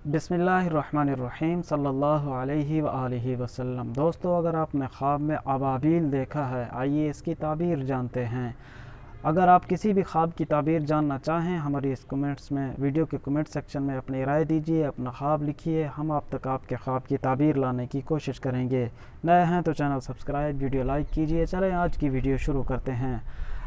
बिस्मिल्लाहिर्रहमानिर्रहीम सल्लल्लाहु अलैहि वआलिहि वसल्लम। दोस्तों, अगर आपने ख्वाब में अबाबील देखा है, आइए इसकी ताबीर जानते हैं। अगर आप किसी भी ख्वाब की ताबीर जानना चाहें, हमारी इस कमेंट्स में, वीडियो के कमेंट सेक्शन में अपनी राय दीजिए, अपना ख्वाब लिखिए, हम आप तक आपके ख्वाब की ताबीर लाने की कोशिश करेंगे। नए हैं तो चैनल सब्सक्राइब, वीडियो लाइक कीजिए। चलें आज की वीडियो शुरू करते हैं।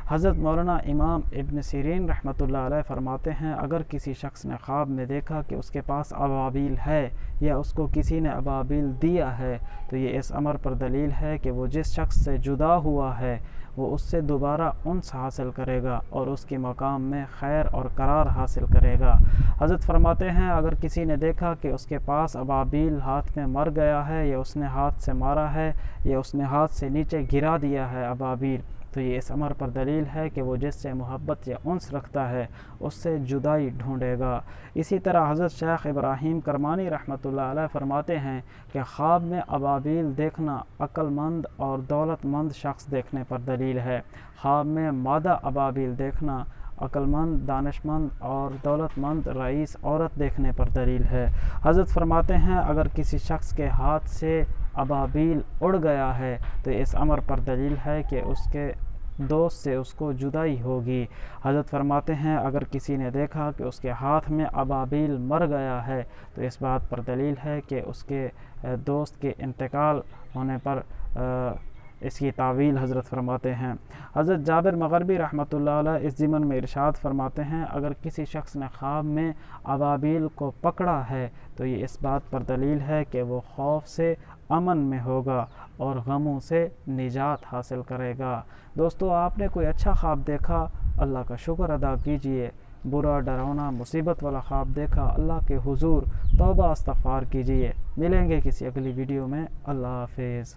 हज़रत मौलाना इमाम इब्न सीरीन रहमतुल्लाह अलैह फरमाते हैं, अगर किसी शख्स ने ख्वाब में देखा कि उसके पास अबाबील है या उसको किसी ने अबाबील दिया है, तो ये इस अमर पर दलील है कि वो जिस शख्स से जुदा हुआ है वो उससे दोबारा उन्स हासिल करेगा और उसके मकाम में खैर और करार हासिल करेगा। हज़रत फरमाते हैं, अगर किसी ने देखा कि उसके पास अबाबील हाथ में मर गया है या उसने हाथ से मारा है या उसने हाथ से नीचे गिरा दिया है अबाबील, तो ये इस अमर पर दलील है कि वो जिससे मोहब्बत या उन्स रखता है उससे जुदाई ढूंढेगा। इसी तरह हज़रत शेख इब्राहीम करमानी रहमतुल्लाह अलैह फरमाते हैं कि ख्वाब में अबाबील देखना अक्लमंद और दौलतमंद शख्स देखने पर दलील है। ख्वाब में मादा अबाबील देखना अक्लमंद, दानिशमंद और दौलतमंद रईस औरत देखने पर दलील है। हज़रत फरमाते हैं, अगर किसी शख्स के हाथ से अबाबील उड़ गया है तो इस अमर पर दलील है कि उसके दोस्त से उसको जुदाई होगी। हज़रत फरमाते हैं, अगर किसी ने देखा कि उसके हाथ में अबाबील मर गया है तो इस बात पर दलील है कि उसके दोस्त के इंतकाल होने पर इसकी तावील हज़रत फरमाते हैं। हज़रत जाबिर मग़रिबी रहमतुल्लाह अलैह इस ज़िमन में इरशाद फरमाते हैं, अगर किसी शख्स ने ख्वाब में अबाबील को पकड़ा है तो ये इस बात पर दलील है कि वो खौफ से अमन में होगा और गमों से निजात हासिल करेगा। दोस्तों, आपने कोई अच्छा ख्वाब देखा, अल्लाह का शुक्र अदा कीजिए। बुरा, डरावना, मुसीबत वाला ख्वाब देखा, अल्लाह के हुजूर तौबा इस्तग़फ़ार कीजिए। मिलेंगे किसी अगली वीडियो में। अल्लाह हाफ़िज़।